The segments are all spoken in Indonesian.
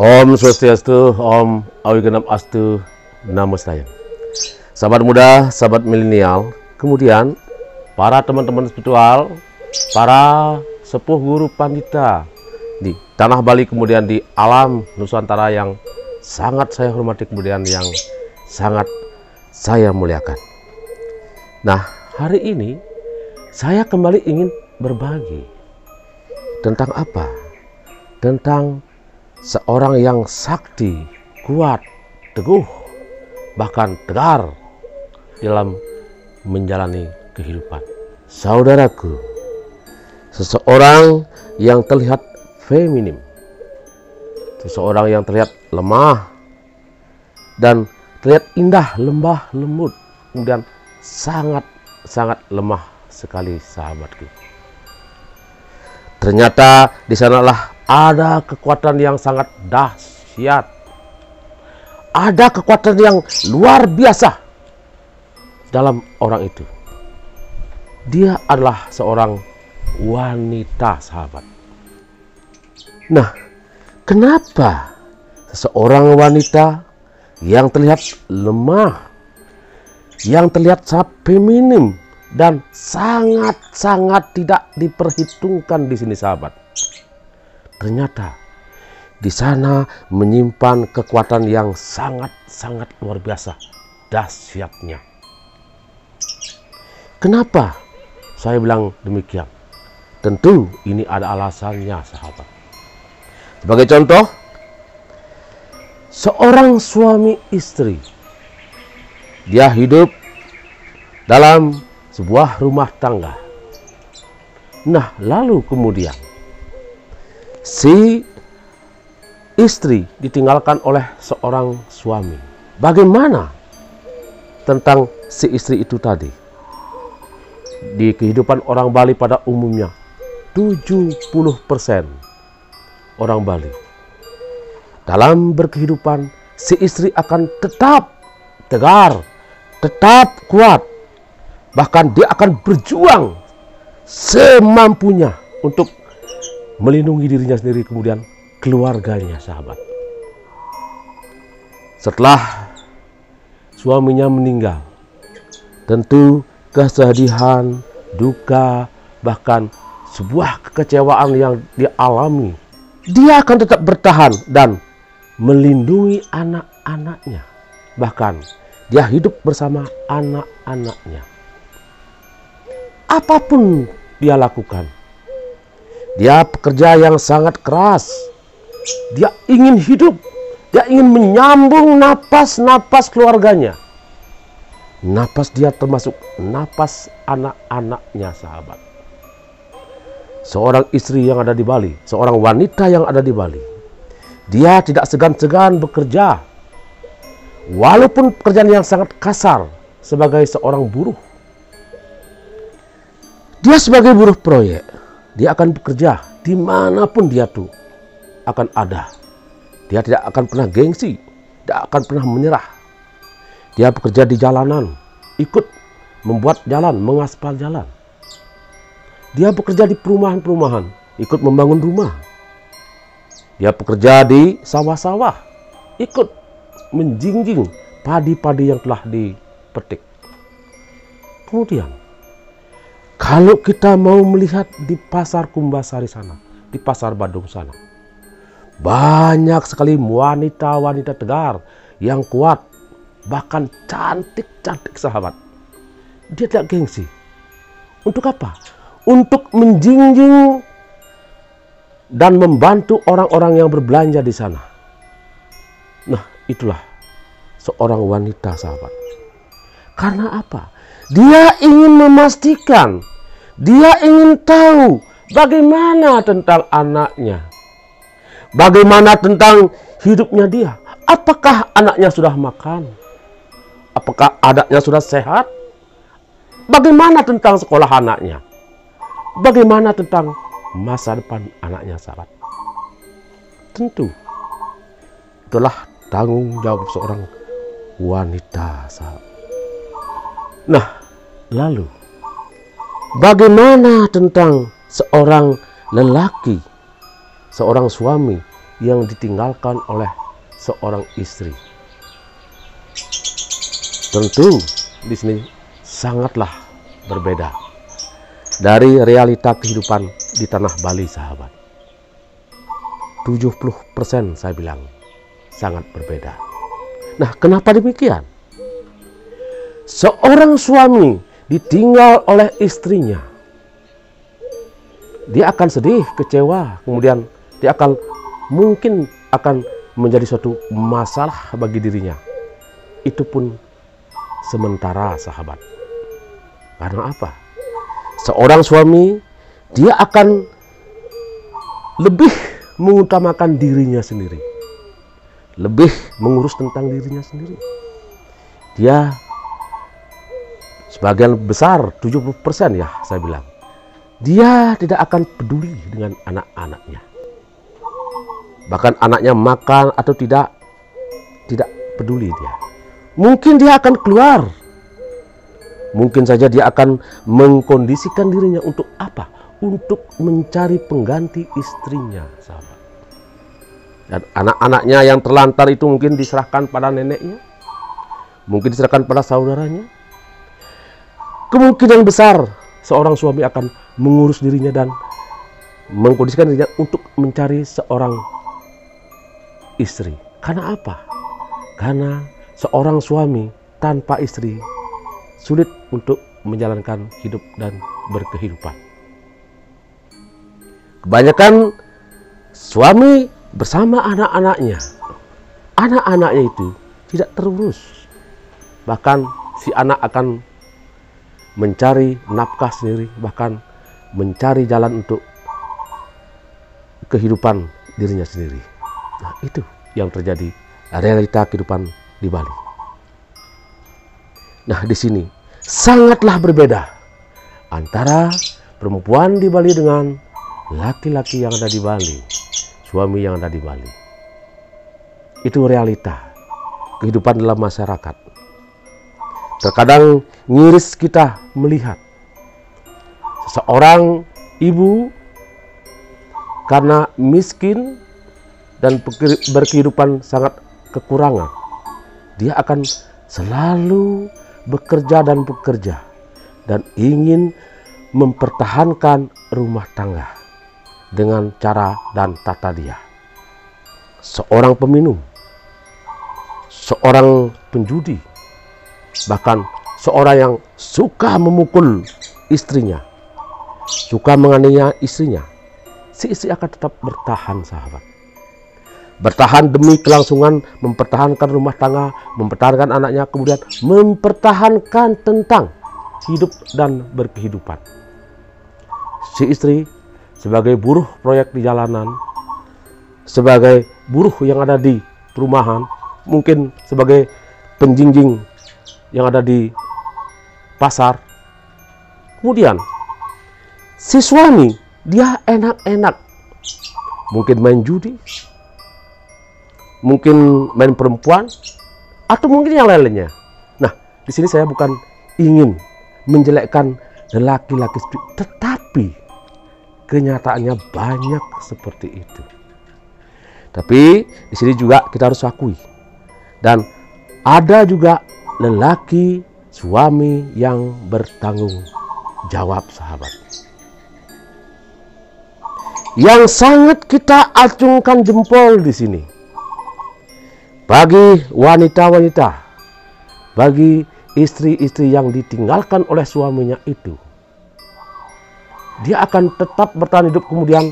Om Swastiastu, Om Awigenap Astu, Namo Buddhaya. Sahabat muda, sahabat milenial, kemudian para teman-teman spiritual, para sepuh guru pandita di tanah Bali, kemudian di alam Nusantara yang sangat saya hormati, kemudian yang sangat saya muliakan. Nah, hari ini saya kembali ingin berbagi tentang apa? Tentang seorang yang sakti, kuat, teguh, bahkan tegar dalam menjalani kehidupan. Saudaraku, seseorang yang terlihat feminim, seseorang yang terlihat lemah dan terlihat indah, lembah, lembut, kemudian sangat lemah sekali, sahabatku. Ternyata di sanalah ada kekuatan yang sangat dahsyat. Ada kekuatan yang luar biasa dalam orang itu. Dia adalah seorang wanita, sahabat. Nah, kenapa seseorang wanita yang terlihat lemah, yang terlihat sangat feminim dan sangat tidak diperhitungkan di sini, sahabat? Ternyata di sana menyimpan kekuatan yang sangat luar biasa, dahsyatnya. Kenapa saya bilang demikian? Tentu ini ada alasannya, sahabat. Sebagai contoh, seorang suami istri, dia hidup dalam sebuah rumah tangga. Nah, lalu kemudian si istri ditinggalkan oleh seorang suami. Bagaimana tentang si istri itu tadi? Di kehidupan orang Bali pada umumnya, 70% orang Bali dalam berkehidupan, si istri akan tetap tegar, tetap kuat. Bahkan dia akan berjuang semampunya untuk melindungi dirinya sendiri, kemudian keluarganya, sahabat. Setelah suaminya meninggal, tentu kesedihan, duka, bahkan sebuah kekecewaan yang dialami. Dia akan tetap bertahan dan melindungi anak-anaknya. Bahkan dia hidup bersama anak-anaknya. Apapun dia lakukan, dia pekerja yang sangat keras. Dia ingin hidup, dia ingin menyambung napas keluarganya. Napas dia termasuk napas anak-anaknya, sahabat. Seorang istri yang ada di Bali, seorang wanita yang ada di Bali, dia tidak segan-segan bekerja. Walaupun pekerjaan yang sangat kasar sebagai seorang buruh. Dia sebagai buruh proyek, dia akan bekerja dimanapun dia tuh akan ada. Dia tidak akan pernah gengsi, tidak akan pernah menyerah. Dia bekerja di jalanan, ikut membuat jalan, mengaspal jalan. Dia bekerja di perumahan-perumahan, ikut membangun rumah. Dia bekerja di sawah-sawah, ikut menjinjing padi-padi yang telah dipetik. Kemudian, kalau kita mau melihat di pasar Kumbasari sana, di pasar Badung sana, banyak sekali wanita-wanita tegar yang kuat, bahkan cantik-cantik, sahabat. Dia tidak gengsi. Untuk apa? Untuk menjinjing dan membantu orang-orang yang berbelanja di sana. Nah, itulah seorang wanita, sahabat. Karena apa? Dia ingin memastikan, dia ingin tahu bagaimana tentang anaknya, bagaimana tentang hidupnya dia. Apakah anaknya sudah makan? Apakah anaknya sudah sehat? Bagaimana tentang sekolah anaknya? Bagaimana tentang masa depan anaknya, sahabat? Tentu itulah tanggung jawab seorang wanita, sahabat. Nah, lalu bagaimana tentang seorang lelaki, seorang suami yang ditinggalkan oleh seorang istri. Tentu di sini sangatlah berbeda dari realita kehidupan di tanah Bali, sahabat. 70% saya bilang sangat berbeda. Nah, kenapa demikian? Seorang suami ditinggal oleh istrinya, dia akan sedih, kecewa, kemudian dia mungkin akan menjadi suatu masalah bagi dirinya. Itu pun sementara, sahabat. Karena apa? Seorang suami, dia akan lebih mengutamakan dirinya sendiri, lebih mengurus tentang dirinya sendiri. Dia sebagian besar, 70% ya saya bilang, dia tidak akan peduli dengan anak-anaknya. Bahkan anaknya makan atau tidak peduli dia. Mungkin dia akan keluar. Mungkin saja dia akan mengkondisikan dirinya untuk apa? Untuk mencari pengganti istrinya, sahabat. Dan anak-anaknya yang terlantar itu mungkin diserahkan pada neneknya, mungkin diserahkan pada saudaranya. Kemungkinan besar seorang suami akan mengurus dirinya dan mengkondisikan dirinya untuk mencari seorang istri. Karena apa? Karena seorang suami tanpa istri sulit untuk menjalankan hidup dan berkehidupan. Kebanyakan suami bersama anak-anaknya. Anak-anaknya itu tidak terurus. Bahkan si anak akan mencari nafkah sendiri, bahkan mencari jalan untuk kehidupan dirinya sendiri. Nah, itu yang terjadi realita kehidupan di Bali. Nah, di sini sangatlah berbeda antara perempuan di Bali dengan laki-laki yang ada di Bali, suami yang ada di Bali. Itu realita kehidupan dalam masyarakat. Terkadang miris kita melihat seorang ibu karena miskin dan berkehidupan sangat kekurangan, dia akan selalu bekerja dan ingin mempertahankan rumah tangga dengan cara dan tata dia. Seorang peminum, seorang penjudi, bahkan seorang yang suka memukul istrinya, suka menganiaya istrinya, si istri akan tetap bertahan, sahabat. Bertahan demi kelangsungan, mempertahankan rumah tangga, mempertahankan anaknya, kemudian mempertahankan tentang hidup dan berkehidupan. Si istri sebagai buruh proyek di jalanan, sebagai buruh yang ada di perumahan, mungkin sebagai penjinjing yang ada di pasar. Kemudian si suami, dia enak-enak, mungkin main judi, mungkin main perempuan, atau mungkin yang lain-lainnya. Nah, di sini saya bukan ingin menjelekkan laki-laki, tetapi kenyataannya banyak seperti itu. Tapi di sini juga kita harus akui, dan ada juga lelaki suami yang bertanggung jawab, sahabat, yang sangat kita acungkan jempol di sini. Bagi wanita-wanita, bagi istri-istri yang ditinggalkan oleh suaminya itu, dia akan tetap bertahan hidup. Kemudian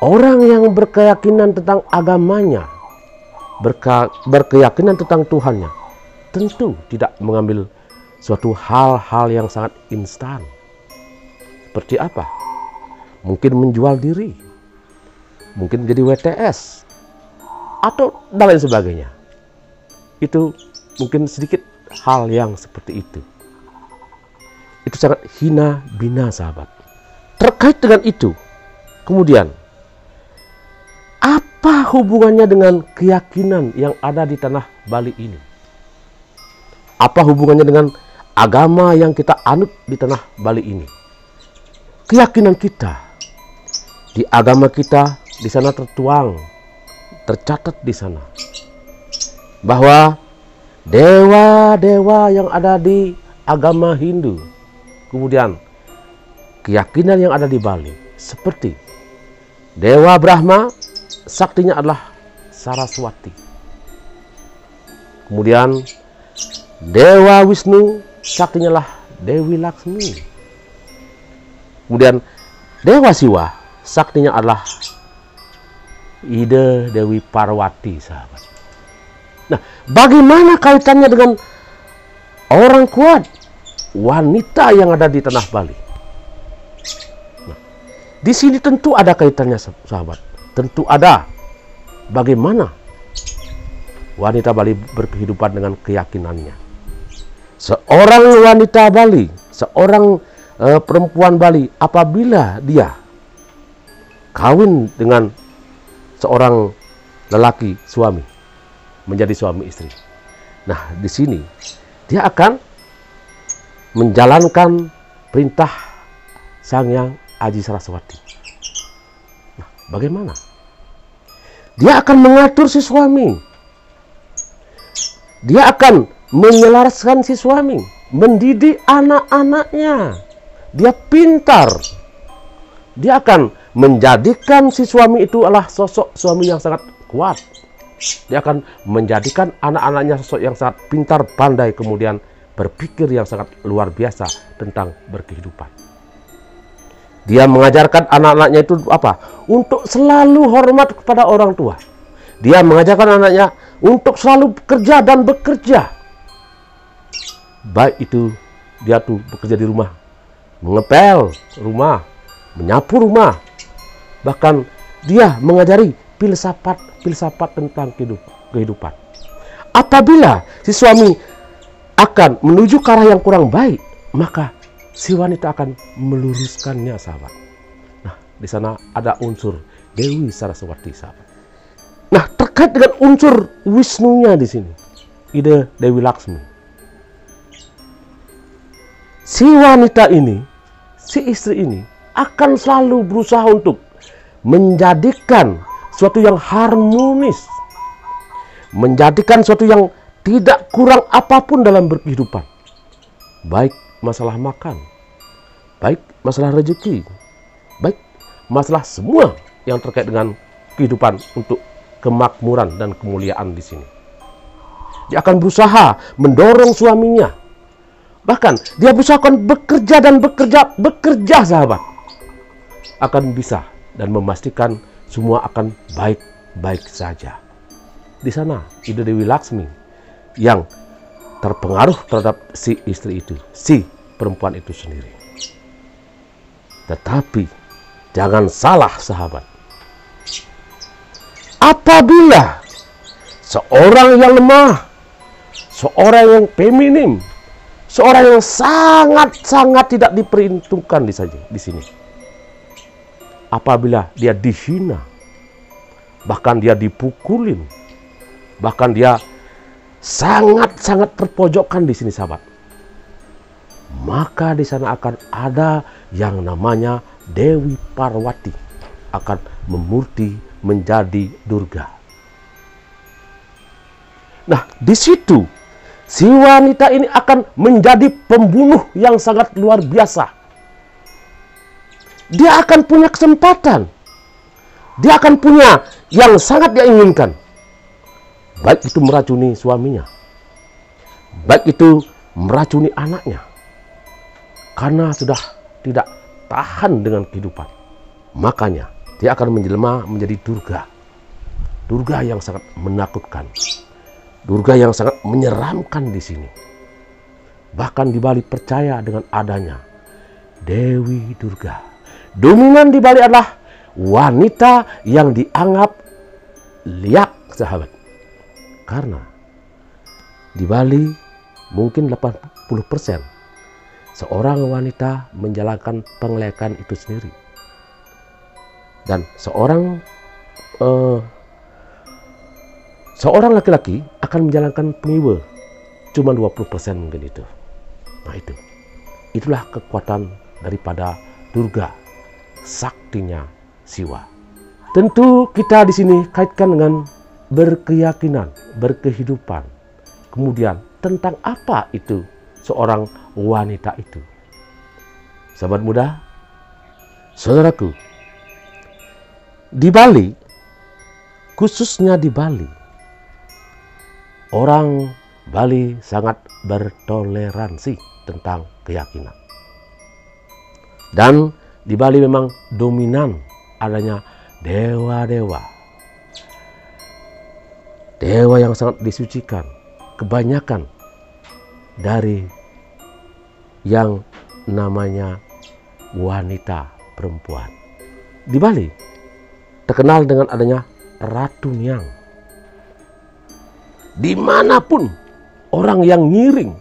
orang yang berkeyakinan tentang agamanya, berkeyakinan tentang Tuhannya, tentu tidak mengambil suatu hal-hal yang sangat instan. Seperti apa? Mungkin menjual diri, mungkin jadi WTS, atau dan lain sebagainya. Itu mungkin sedikit hal yang seperti itu. Itu sangat hina bina, sahabat. Terkait dengan itu, kemudian apa hubungannya dengan keyakinan yang ada di tanah Bali ini? Apa hubungannya dengan agama yang kita anut di tanah Bali ini? Keyakinan kita di agama kita, di sana tertuang tercatat di sana bahwa dewa-dewa yang ada di agama Hindu, kemudian keyakinan yang ada di Bali, seperti Dewa Brahma, saktinya adalah Saraswati. Kemudian Dewa Wisnu, saktinya adalah Dewi Laksmi. Kemudian Dewa Siwa, saktinya adalah Ida Dewi Parwati, sahabat. Nah, bagaimana kaitannya dengan orang kuat, wanita yang ada di tanah Bali? Nah, di sini tentu ada kaitannya, sahabat. Tentu ada. Bagaimana wanita Bali berkehidupan dengan keyakinannya? Seorang wanita Bali, seorang perempuan Bali, apabila dia kawin dengan seorang lelaki suami, menjadi suami istri. Nah, di sini dia akan menjalankan perintah Sang Hyang Aji Saraswati. Nah, bagaimana? Dia akan mengatur si suami. Dia akan menyelaraskan si suami, mendidik anak-anaknya. Dia pintar. Dia akan menjadikan si suami itu adalah sosok suami yang sangat kuat. Dia akan menjadikan anak-anaknya sosok yang sangat pintar, pandai, kemudian berpikir yang sangat luar biasa tentang berkehidupan. Dia mengajarkan anak-anaknya itu apa? Untuk selalu hormat kepada orang tua. Dia mengajarkan anaknya untuk selalu bekerja dan bekerja. Baik itu dia tuh bekerja di rumah, mengepel rumah, menyapu rumah. Bahkan dia mengajari filsafat tentang kehidupan. Apabila si suami akan menuju ke arah yang kurang baik, maka si wanita akan meluruskannya, sahabat. Nah, di sana ada unsur Dewi Saraswati, sahabat. Nah, terkait dengan unsur Wisnunya di sini, Ida Dewi Laksmi. Si wanita ini, si istri ini akan selalu berusaha untuk menjadikan suatu yang harmonis, menjadikan suatu yang tidak kurang apapun dalam berkehidupan. Baik masalah makan, baik masalah rezeki, baik masalah semua yang terkait dengan kehidupan untuk kemakmuran dan kemuliaan di sini. Dia akan berusaha mendorong suaminya. Bahkan dia berusaha akan bekerja dan bekerja, sahabat. Akan bisa dan memastikan semua akan baik-baik saja. Di sana Ida Dewi Laksmi yang terpengaruh terhadap si istri itu, si perempuan itu sendiri. Tetapi jangan salah, sahabat. Apabila seorang yang lemah, seorang yang feminim, seorang yang sangat-sangat tidak diperhitungkan di sini. Apabila dia dihina, bahkan dia dipukulin, bahkan dia sangat-sangat terpojokkan di sini, sahabat. Maka di sana akan ada yang namanya Dewi Parwati akan memurti menjadi Durga. Nah, di situ si wanita ini akan menjadi pembunuh yang sangat luar biasa. Dia akan punya kesempatan. Dia akan punya yang sangat dia inginkan. Baik itu meracuni suaminya, baik itu meracuni anaknya. Karena sudah tidak tahan dengan kehidupan, makanya dia akan menjelma menjadi Durga. Durga yang sangat menakutkan. Durga yang sangat menyeramkan di sini. Bahkan di Bali percaya dengan adanya Dewi Durga. Dominan di Bali adalah wanita yang dianggap liak, sahabat. Karena di Bali mungkin 80% seorang wanita menjalankan pengelekan itu sendiri. Dan seorang laki-laki akan menjalankan pengiwa cuma 20% mungkin itu. Nah, itulah kekuatan daripada Durga, saktinya Siwa. Tentu kita di sini kaitkan dengan berkeyakinan, berkehidupan. Kemudian tentang apa itu seorang wanita itu? Sahabat muda, saudaraku, di Bali, khususnya di Bali, orang Bali sangat bertoleransi tentang keyakinan. Dan di Bali memang dominan adanya dewa-dewa. Dewa yang sangat disucikan. Kebanyakan dari yang namanya wanita perempuan. Di Bali terkenal dengan adanya Ratu Niang. Dimanapun orang yang ngiring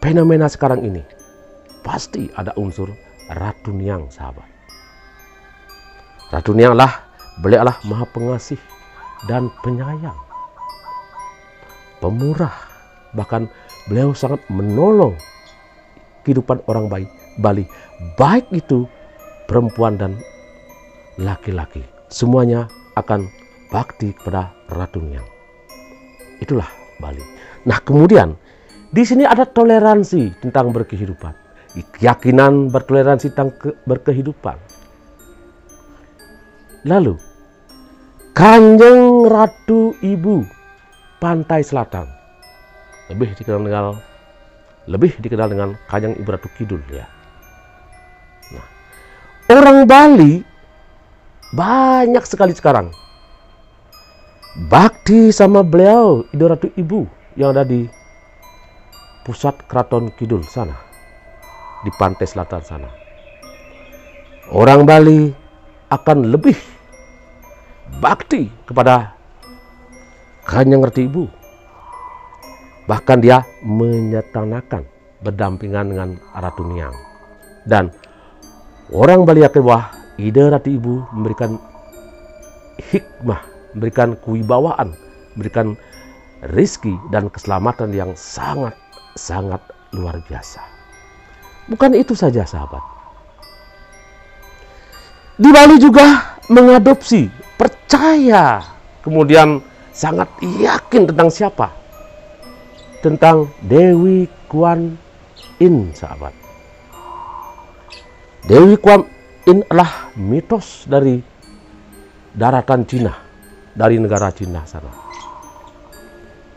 fenomena sekarang ini, pasti ada unsur Ratu Niang, sahabat. Ratu Niang beliau adalah maha pengasih dan penyayang, pemurah, bahkan beliau sangat menolong kehidupan orang Bali, baik itu perempuan dan laki-laki. Semuanya akan bakti kepada Ratu Niang. Itulah Bali. Nah, kemudian di sini ada toleransi tentang berkehidupan, keyakinan bertoleransi tentang berkehidupan. Lalu Kanjeng Ratu Ibu Pantai Selatan, lebih dikenal dengan Kanjeng Ibu Ratu Kidul, ya. Nah, orang Bali banyak sekali sekarang bakti sama beliau, Ratu Ibu, yang ada di pusat Keraton Kidul sana, di Pantai Selatan sana. Orang Bali akan lebih bakti kepada Kanjeng Ratu Ibu. Bahkan dia menyetanakan berdampingan dengan Ratu Niang. Dan orang Bali yakin bahwa ide Ratu Ibu memberikan hikmah, memberikan kewibawaan, memberikan rezeki dan keselamatan yang sangat luar biasa. Bukan itu saja, sahabat. Di Bali juga mengadopsi, percaya, kemudian sangat yakin tentang siapa? Tentang Dewi Kuan Yin, sahabat. Dewi Kuan Yin adalah mitos dari daratan Cina, dari negara Cina sana.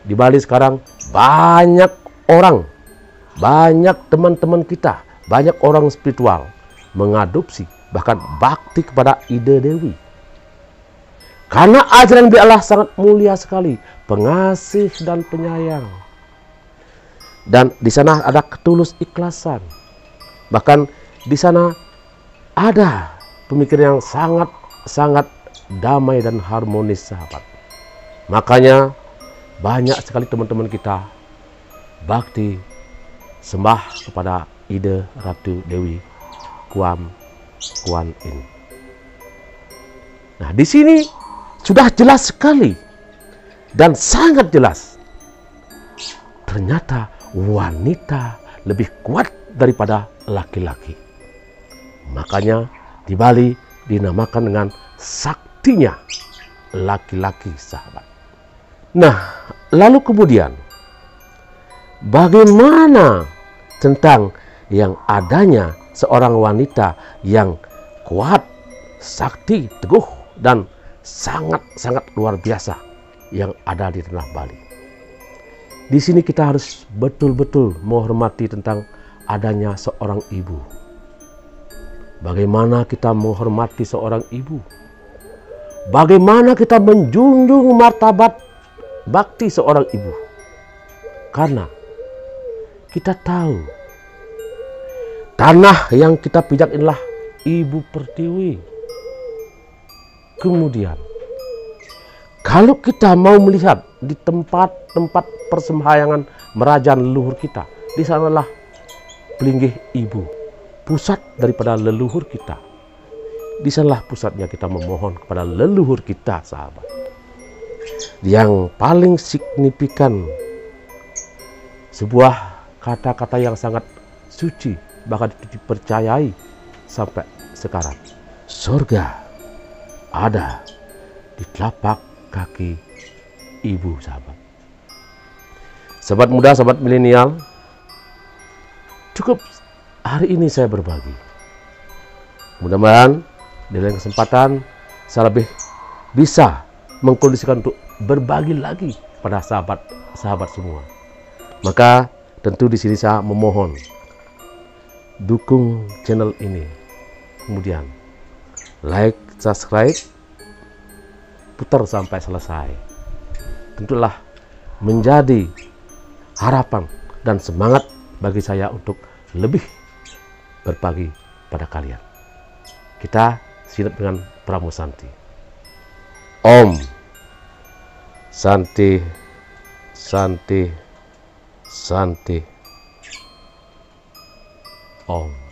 Di Bali sekarang banyak orang, banyak teman-teman kita, banyak orang spiritual mengadopsi, bahkan bakti kepada ide Dewi. Karena ajaran beliau Allah sangat mulia sekali, pengasih dan penyayang. Dan di sana ada ketulus ikhlasan. Bahkan di sana ada pemikiran yang sangat damai dan harmonis, sahabat. Makanya banyak sekali teman-teman kita bakti sembah kepada ide Ratu Dewi Kuan Yin. Nah, di sini sudah jelas sekali dan sangat jelas. Ternyata wanita lebih kuat daripada laki-laki. Makanya di Bali dinamakan dengan saktinya laki-laki, sahabat. Nah, lalu kemudian bagaimana tentang yang adanya seorang wanita yang kuat, sakti, teguh, dan sangat luar biasa yang ada di tanah Bali. Di sini kita harus betul-betul menghormati tentang adanya seorang ibu. Bagaimana kita menghormati seorang ibu? Bagaimana kita menjunjung martabat bakti seorang ibu? Karena kita tahu tanah yang kita pijak inilah Ibu Pertiwi. Kemudian kalau kita mau melihat di tempat-tempat persembahyangan merajaan leluhur kita, di sanalah Pelinggih Ibu, pusat daripada leluhur kita. Di sanalah pusatnya kita memohon kepada leluhur kita, sahabat. Yang paling signifikan, sebuah kata-kata yang sangat suci, bahkan dipercayai sampai sekarang. Surga ada di telapak kaki ibu sahabat. Sahabat muda, sahabat milenial, cukup hari ini saya berbagi. Mudah-mudahan di lain kesempatan saya lebih bisa mengkondisikan untuk berbagi lagi pada sahabat-sahabat semua. Maka tentu di sini saya memohon dukung channel ini. Kemudian like, subscribe, putar sampai selesai. Tentulah menjadi harapan dan semangat bagi saya untuk lebih berbagi pada kalian. Kita siap dengan Pramu Santi. Om Santi, Santi, Santi. Om.